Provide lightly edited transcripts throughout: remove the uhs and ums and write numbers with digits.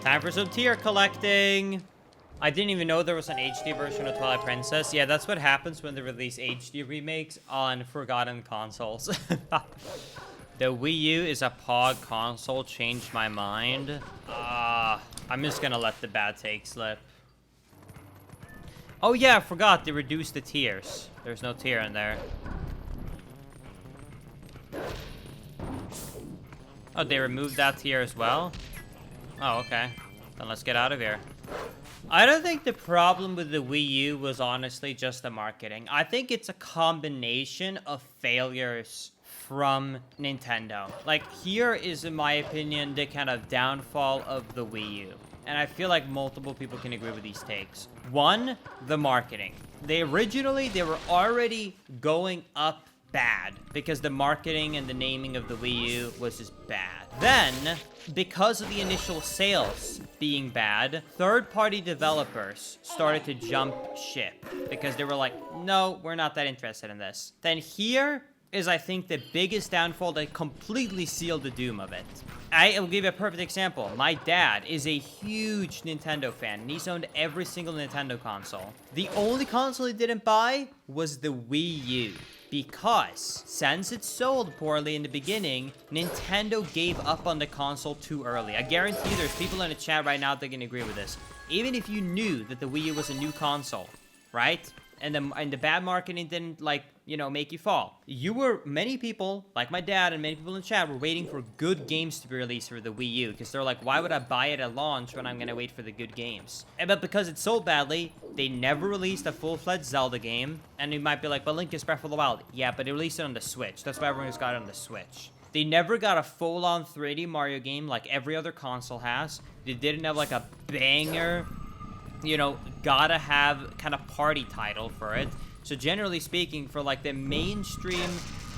Time for some tier collecting. I didn't even know there was an HD version of Twilight Princess. Yeah, that's what happens when they release HD remakes on forgotten consoles. The Wii U is a POG console. Changed my mind. I'm just gonna let the bad take slip. Oh yeah, I forgot. They reduced the tiers. There's no tier in there. Oh, they removed that tier as well? Oh, okay. Then let's get out of here. I don't think the problem with the Wii U was honestly just the marketing. I think it's a combination of failures from Nintendo. Like, here is, in my opinion, the kind of downfall of the Wii U. And I feel like multiple people can agree with these takes. One, the marketing. They were already going up bad because the marketing and the naming of the Wii U was just bad. Then, because of the initial sales being bad, third-party developers started to jump ship because they were like, no, we're not that interested in this. Then here is, I think, the biggest downfall that completely sealed the doom of it. I will give you a perfect example. My dad is a huge Nintendo fan, and he's owned every single Nintendo console. The only console he didn't buy was the Wii U. Because, since it sold poorly in the beginning, Nintendo gave up on the console too early. I guarantee there's people in the chat right now that can agree with this. Even if you knew that the Wii U was a new console, right? And the bad marketing didn't, like, you know, make you fall. Many people, like my dad and many people in chat, were waiting for good games to be released for the Wii U. Because they're like, why would I buy it at launch when I'm going to wait for the good games? But because it sold badly, they never released a full-fledged Zelda game. And you might be like, but Link is Breath of the Wild. Yeah, but they released it on the Switch. That's why everyone's got it on the Switch. They never got a full-on 3D Mario game like every other console has. They didn't have, like, a banger, you know, gotta have kind of party title for it. So generally speaking, for like the mainstream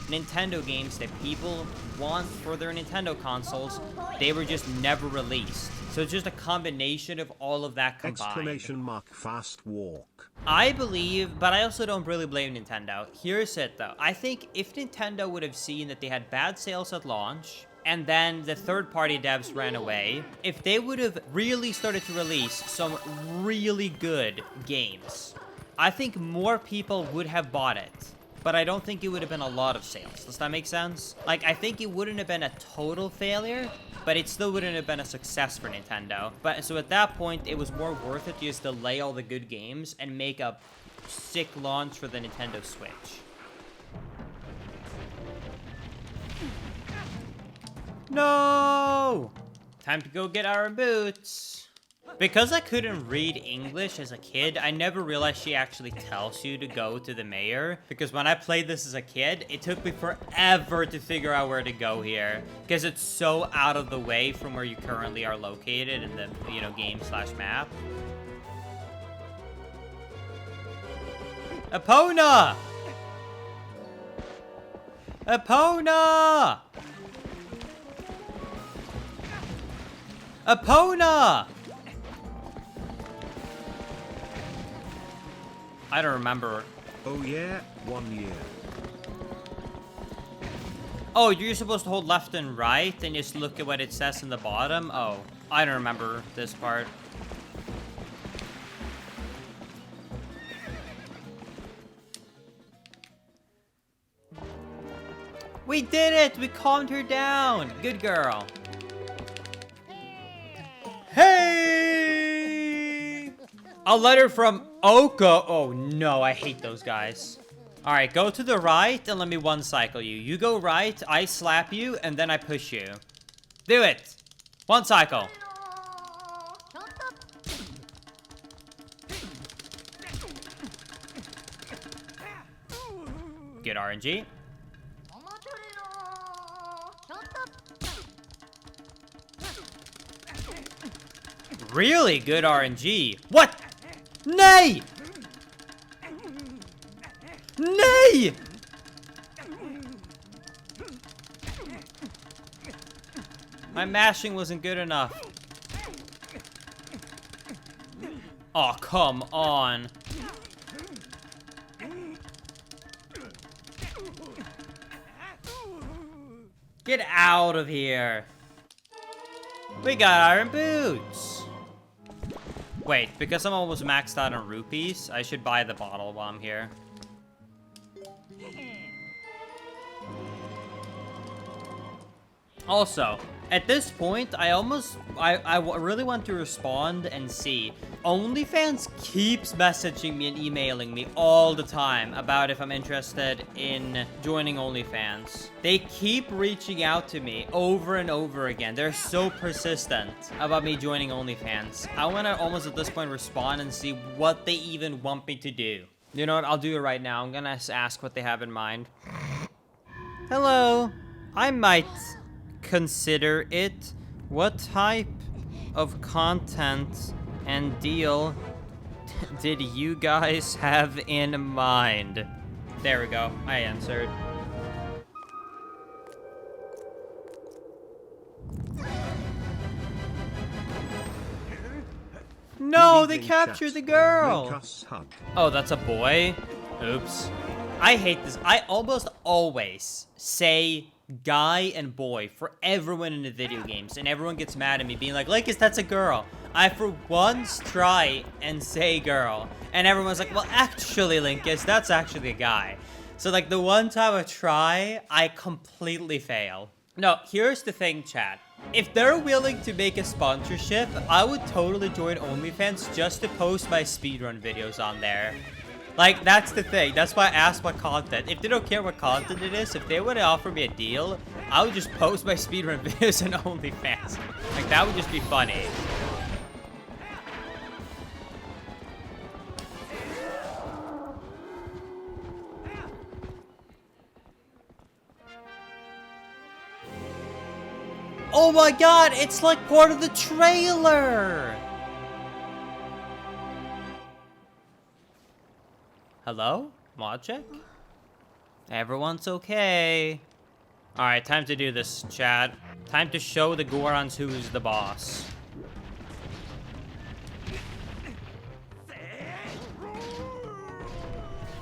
Nintendo games that people want for their Nintendo consoles, they were just never released. So it's just a combination of all of that combined. Exclamation mark fast walk. I believe, but I also don't really blame Nintendo. Here's it though. I think if Nintendo would have seen that they had bad sales at launch, and then the third-party devs ran away, if they would have really started to release some really good games, I think more people would have bought it. But I don't think it would have been a lot of sales. Does that make sense? Like, I think it wouldn't have been a total failure, but it still wouldn't have been a success for Nintendo. But so at that point, it was more worth it to just delay all the good games and make a sick launch for the Nintendo Switch. No! Time to go get our boots. Because I couldn't read English as a kid, I never realized she actually tells you to go to the mayor. Because when I played this as a kid, it took me forever to figure out where to go here. Because it's so out of the way from where you currently are located in the, you know, game/map. Epona! Epona! Epona! I don't remember. Oh yeah, 1 year. Oh, you're supposed to hold left and right and just look at what it says in the bottom? Oh, I don't remember this part. We did it! We calmed her down! Good girl. Hey! A letter from Oka. Oh no, I hate those guys. Alright, go to the right and let me one cycle you. You go right, I slap you, and then I push you. Do it! One cycle. Good RNG. Really good RNG. What? Nay! Nay! My mashing wasn't good enough. Oh, come on. Get out of here. We got iron boots. Wait, because I'm almost maxed out on rupees, I should buy the bottle while I'm here. Also, at this point, I really want to respond and see. OnlyFans keeps messaging me and emailing me all the time about if I'm interested in joining OnlyFans. They keep reaching out to me over and over again. They're so persistent about me joining OnlyFans. I want to almost at this point respond and see what they even want me to do. You know what? I'll do it right now. I'm gonna ask what they have in mind. Hello. I might consider it. What type of content and deal did you guys have in mind? There we go. I answered. No, they captured the girl. Oh, that's a boy? Oops. I hate this. I almost always say guy and boy for everyone in the video games, and everyone gets mad at me being like, Lakis, that's a girl. I for once try and say girl, and everyone's like, well, actually, Linkus, that's actually a guy. So like the one time I try, I completely fail. No, here's the thing, chat. If they're willing to make a sponsorship, I would totally join OnlyFans just to post my speedrun videos on there. Like, that's the thing. That's why I asked what content. If they don't care what content it is, if they would offer me a deal, I would just post my speedrun videos on OnlyFans. Like, that would just be funny. Oh my god, it's like part of the trailer! Hello? Logic? Everyone's okay. Alright, time to do this, chat. Time to show the Gorons who's the boss.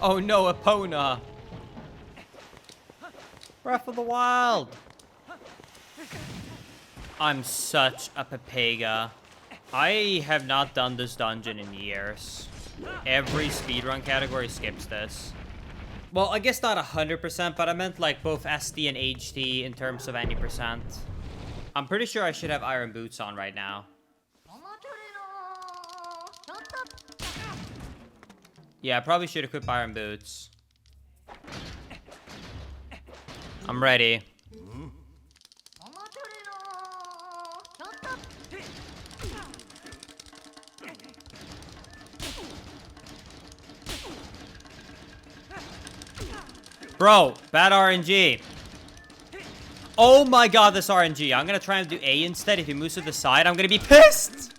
Oh no, Epona! Breath of the Wild! I'm such a Pepega. I have not done this dungeon in years. Every speedrun category skips this. Well, I guess not 100%, but I meant like both ST and HT in terms of any percent. I'm pretty sure I should have iron boots on right now. Yeah, I probably should equip iron boots. I'm ready. Bro, bad RNG. Oh my god, this RNG. I'm gonna try and do A instead. If he moves to the side, I'm gonna be pissed.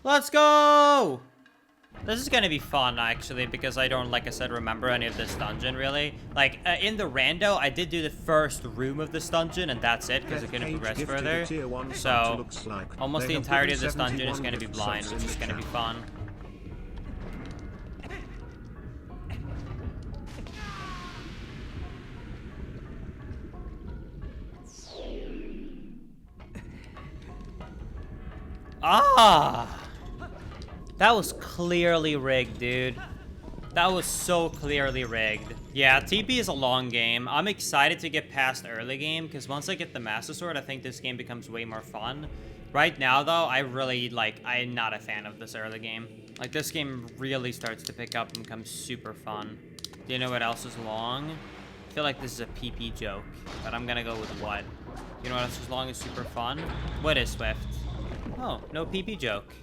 Let's go! This is gonna be fun, actually, because I don't, like I said, remember any of this dungeon, really. Like, in the rando, I did do the first room of this dungeon, and that's it, because it couldn't progress further. So, almost the entirety of this dungeon is gonna be blind, which is gonna be fun. Ah! That was clearly rigged, dude. That was so clearly rigged. Yeah, TP is a long game. I'm excited to get past early game, because once I get the Master Sword, I think this game becomes way more fun. Right now, though, I'm not a fan of this early game. Like, this game really starts to pick up and become super fun. Do you know what else is long? I feel like this is a PP joke, but I'm gonna go with what? You know what else is long and super fun? What is Swift? Oh, no PP joke.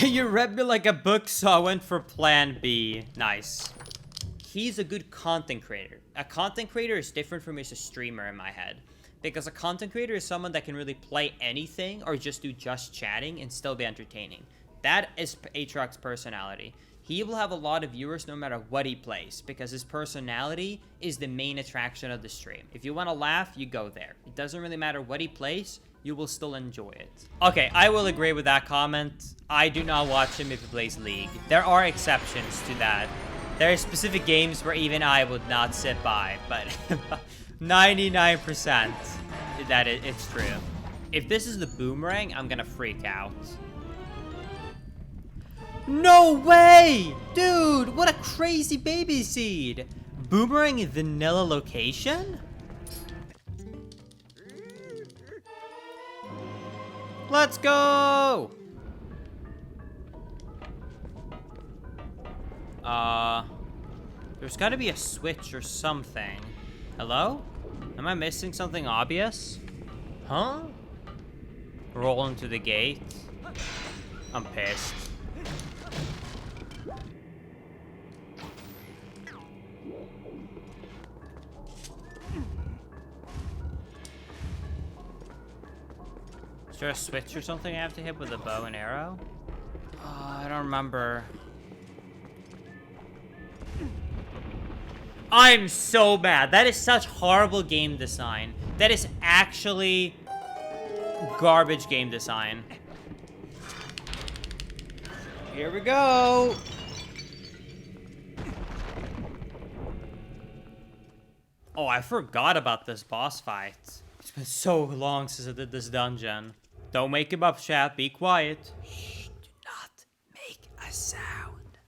You read me like a book, so I went for plan B. Nice. He's a good content creator. A content creator is different from just a streamer in my head. Because a content creator is someone that can really play anything or just do just chatting and still be entertaining. That is Aatrox's personality. he will have a lot of viewers no matter what he plays, because his personality is the main attraction of the stream. If you want to laugh, you go there. It doesn't really matter what he plays, you will still enjoy it. Okay, I will agree with that comment. I do not watch him if he plays League. There are exceptions to that. There are specific games where even I would not sit by, but 99% that it's true. If this is the boomerang, I'm gonna freak out. No way! Dude, what a crazy baby seed! Boomerang vanilla location? Let's go! There's gotta be a switch or something. Hello? Am I missing something obvious? Huh? Roll into the gate. I'm pissed. Is there a switch or something I have to hit with a bow and arrow? I don't remember. I'm so bad. That is such horrible game design. That is actually garbage game design. Here we go. Oh, I forgot about this boss fight. It's been so long since I did this dungeon. Don't wake him up, chat. Be quiet. Shh, do not make a sound.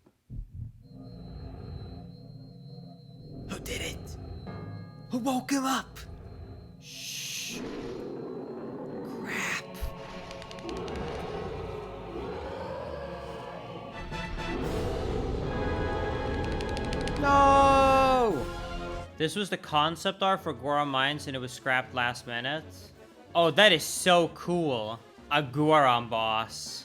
Who did it? Who woke him up? Shh. Crap. No! This was the concept art for Goron Mines and it was scrapped last minute. Oh, that is so cool. A Goron boss.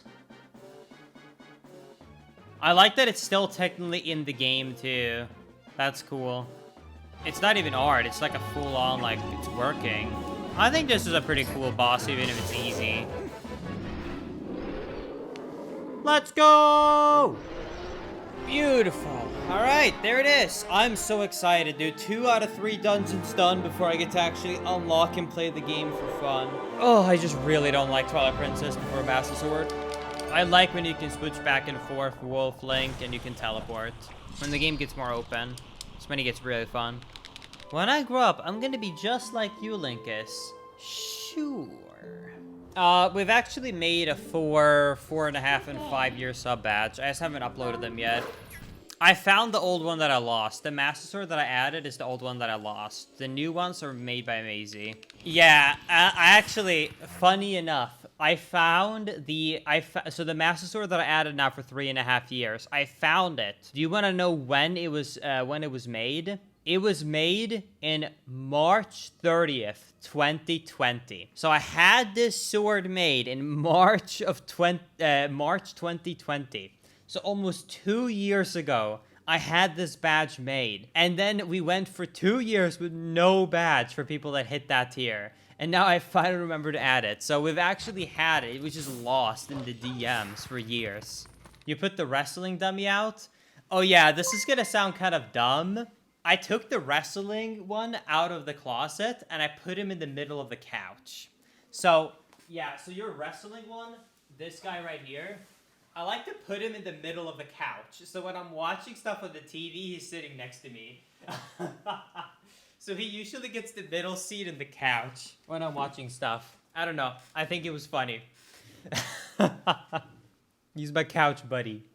I like that it's still technically in the game too. That's cool. It's not even art, it's like a full-on, like, it's working. I think this is a pretty cool boss, even if it's easy. Let's go! Beautiful. All right, there it is. I'm so excited, dude. 2 out of 3 dungeons done before I get to actually unlock and play the game for fun. Oh, I just really don't like Twilight Princess before Master Sword. I like when you can switch back and forth, Wolf, Link, and you can teleport. When the game gets more open, it's when it gets really fun. When I grow up, I'm gonna be just like you, Linkus. Sure. We've actually made a 4, 4.5, and 5-year sub badge. I just haven't uploaded them yet. I found the old one that I lost. The Master Sword that I added is the old one that I lost. The new ones are made by Maisie. Yeah, I actually, funny enough, I found the, so the Master Sword that I added now for 3.5 years, I found it. Do you want to know when it was made? It was made in March 30th, 2020. So I had this sword made in March 2020. So almost 2 years ago, I had this badge made. And then we went for 2 years with no badge for people that hit that tier. And now I finally remember to add it. So we've actually had it. It was just lost in the DMs for years. You put the wrestling dummy out? Oh yeah, this is gonna sound kind of dumb. I took the wrestling one out of the closet and I put him in the middle of the couch. So, yeah, so your wrestling one, this guy right here, I like to put him in the middle of the couch. So when I'm watching stuff on the TV, he's sitting next to me. So he usually gets the middle seat in the couch when I'm watching stuff. I don't know. I think it was funny. He's my couch buddy.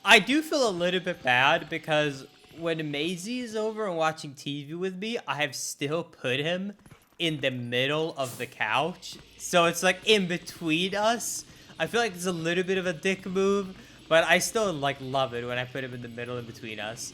I do feel a little bit bad because when Maisie is over and watching TV with me, I have still put him in the middle of the couch. So it's like in between us. I feel like it's a little bit of a dick move, but I still like love it when I put him in the middle in between us.